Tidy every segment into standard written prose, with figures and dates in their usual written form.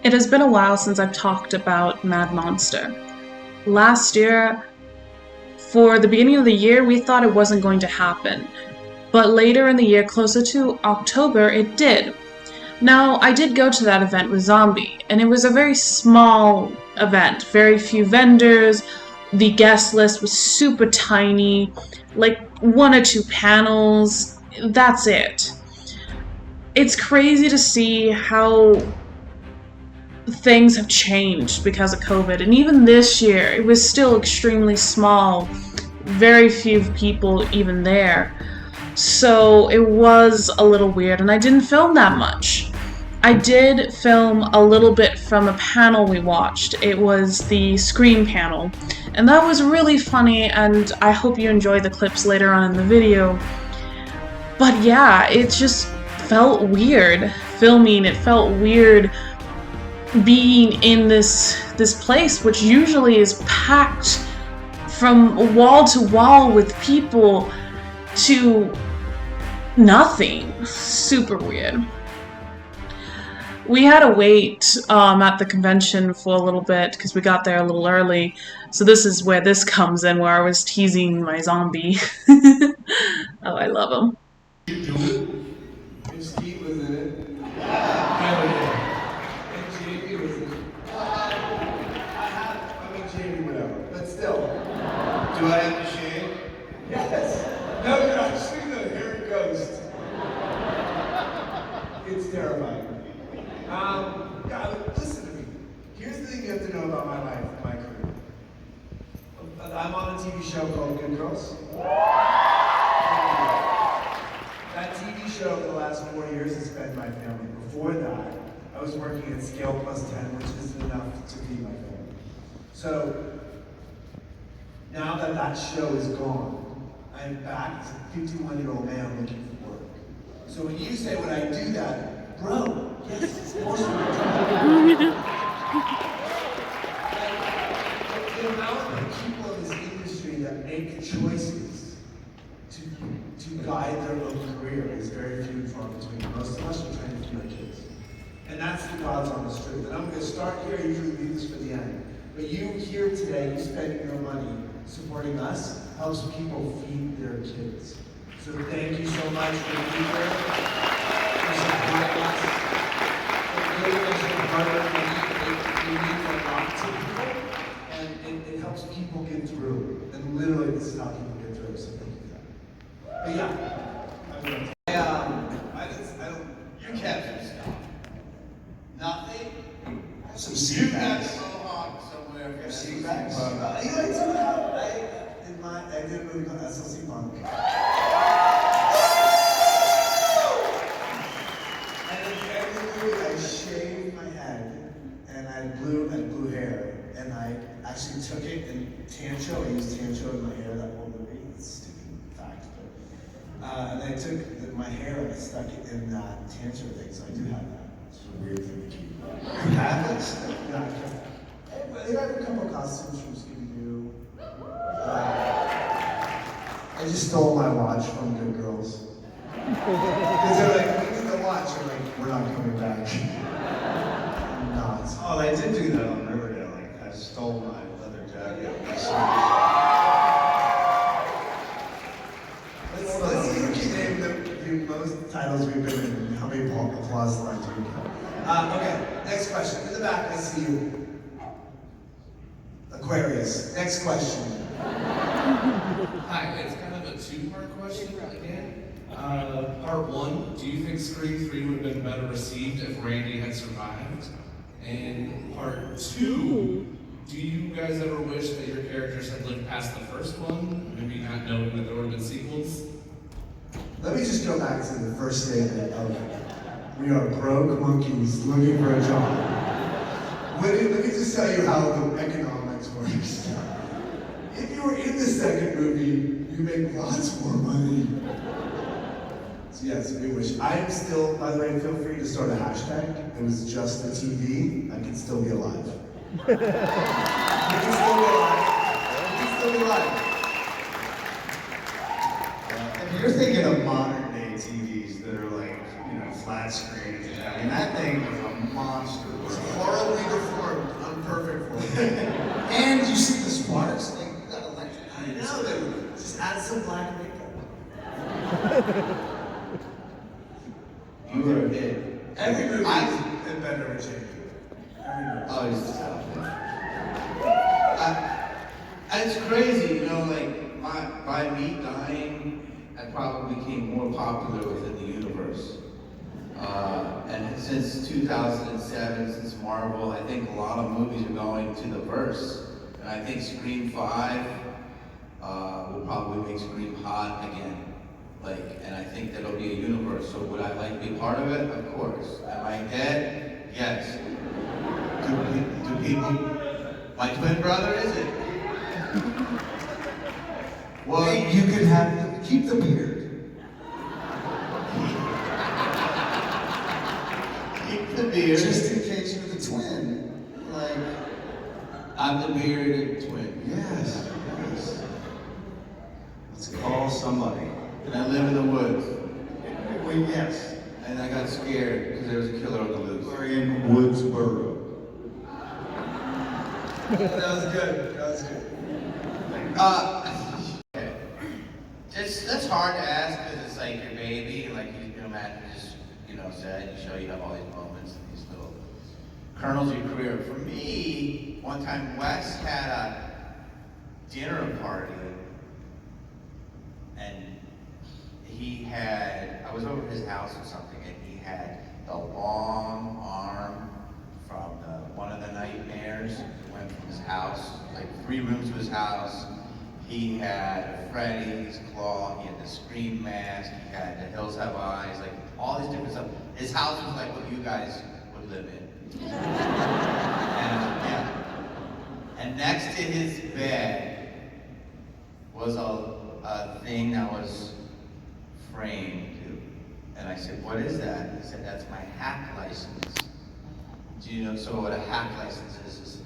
It has been a while since I've talked about Mad Monster. Last year, for the beginning of the year, we thought it wasn't going to happen. But later in the year, closer to October, it did. Now, I did go to that event with Zombie, and it was a very small event. Very few vendors, the guest list was super tiny, like one or two panels, that's it. It's crazy to see how things have changed because of COVID, and even this year, it was still extremely small, very few people even there. So it was a little weird, and I didn't film that much. I did film a little bit from a panel we watched. It was the Scream panel, and that was really funny, and I hope you enjoy the clips later on in the video. But yeah, it just felt weird filming. It felt weird being in this place, which usually is packed from wall to wall with people, to nothing. Super weird. We had to wait at the convention for a little bit because we got there a little early. So this is where this comes in, where I was teasing my zombie. Oh, I love him. You do it. And Steve was in it. Hell yeah. And Jamie was in it. I mean, Jamie, whatever. But still. Do I have to shave? Yes. No, you're actually the hairy ghost. It's terrifying. God, listen to me. Here's the thing you have to know about my life, my career. I'm on a TV show called Good Girls. That TV show for the last 4 years has fed my family. Before that, I was working at Scale Plus 10, which isn't enough to feed my family. So, now that that show is gone, I'm back as a 51-year-old man looking for work. So when you say, would I do that? Bro, yes, of course we would. The amount of people in this industry that make choices to guide their own career is very few and far between. Most of us are trying to feed our kids. And that's the God's honest truth. And I'm going to start here, I usually leave this for the end. But you here today, you spending your money supporting us, helps people feed their kids. So thank you so much for being here, for supporting us. It really makes it harder we need to talk to people, and it helps people get through. And literally, this is how people get through, so thank you for that. But yeah, I don't, you kept some stuff. Nothing? Some seat bags. You got a mohawk somewhere. Seat bags? You know, it's I did a movie called SLC Punk. And in every movie, I shaved my head, and I had blue hair, and I actually took it in Tancho. I used Tancho in my hair that whole movie. It's a stupid fact, but and I took my hair and I stuck it in that Tancho thing, so I do have that. It's a weird thing to keep. You have it? Yeah. I have a couple costumes from Scooby-Doo. I just stole my watch from Good Girls. Because they're like, we need the watch. I'm like, we're not coming back. I'm not. Oh, they did do that on Riverdale. Like, I stole my leather jacket. Let's name the most titles we've been in and how many applause lines we got. Okay, next question. In the back, I see you. Aquarius. Next question. Hi, it's kind of a two-part question again. Part one, do you think Scream 3 would have been better received if Randy had survived? And part two, do you guys ever wish that your characters had lived past the first one, maybe not knowing that there would have been sequels? Let me just go back to the first statement of we are broke monkeys looking for a job. Let me just tell you how the economics works. If you were in the second movie, you make lots more money. So yes, we wish. I am still, by the way, feel free to start a hashtag. It was just the TV. I can still be alive. I can still be alive. I can still be alive. If you're thinking of modern day TVs that are like, flat screens. I mean, that thing was a monster. It was horribly deformed, unperfect for me. And you see the sparks? Like, you got electric. I know, they just add some black makeup. You were a hit. Every movie is better than Jamie. Oh, it's just it's crazy, you know, like, by me dying, I probably became more popular within the universe. And since 2007, since Marvel, I think a lot of movies are going to the verse. And I think Scream 5 will probably make Scream hot again. Like, and I think that'll be a universe. So would I like to be part of it? Of course. Am I dead? Yes. Do people? My twin brother, is it? Well, Hey, you could keep the beard. keep the beard. Just in case you're the twin. Like, I'm the bearded twin. yes. Let's call somebody. And I live in the woods. Well, yes. And I got scared because there was a killer on the loose. We're in Woodsboro. That was good. That was good. That's hard to ask because it's like your baby, like Matt just said, you have all these moments and these little kernels of your career. For me, one time Wes had a dinner party, and I was over at his house or something, and he had the long arm from one of the nightmares that went from his house, like 3 rooms to his house. He had Freddy's claw, he had the Scream mask, he had the Hills Have Eyes, like all these different stuff. His house was like what you guys would live in. And next to his bed was a thing that was framed. And I said, what is that? He said, that's my hack license. Do you know, so what a hack license is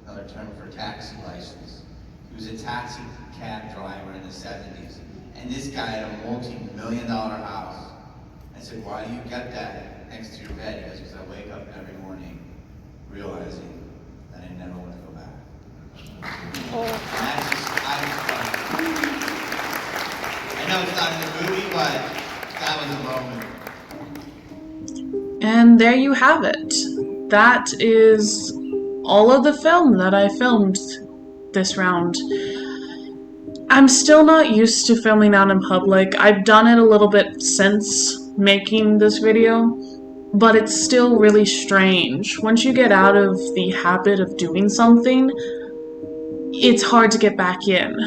another term for taxi license. He was a taxi cab driver in the 70s. And this guy had a multi-million-dollar house. I said, why do you get that next to your bed? He goes, because I wake up every morning realizing that I never want to go back. And I know it's not in the movie, but that was a moment. And there you have it. That is all of the film that I filmed this round. I'm still not used to filming out in public. I've done it a little bit since making this video, but it's still really strange. Once you get out of the habit of doing something, it's hard to get back in.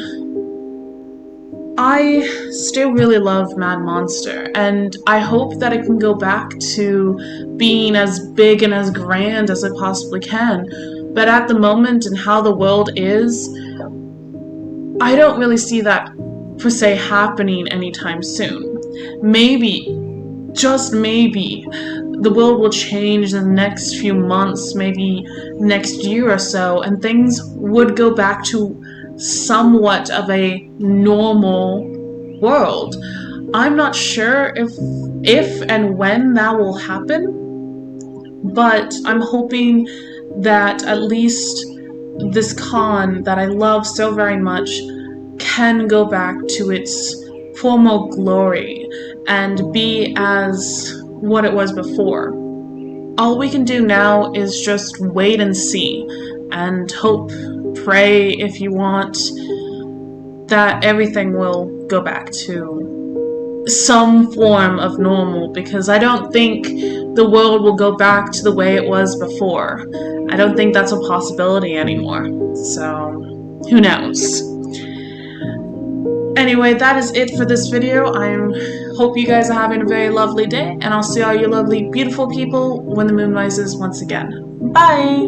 I still really love Mad Monster, and I hope that it can go back to being as big and as grand as it possibly can. But at the moment and how the world is, I don't really see that per se happening anytime soon. Maybe, just maybe, the world will change in the next few months, maybe next year or so, and things would go back to somewhat of a normal world. I'm not sure if and when that will happen, but I'm hoping that at least this con that I love so very much can go back to its former glory and be as what it was before. All we can do now is just wait and see and hope, pray if you want, that everything will go back to some form of normal, because I don't think the world will go back to the way it was before. I don't think that's a possibility anymore. So, who knows? Anyway, that is it for this video. I hope you guys are having a very lovely day, and I'll see all you lovely, beautiful people when the moon rises once again. Bye!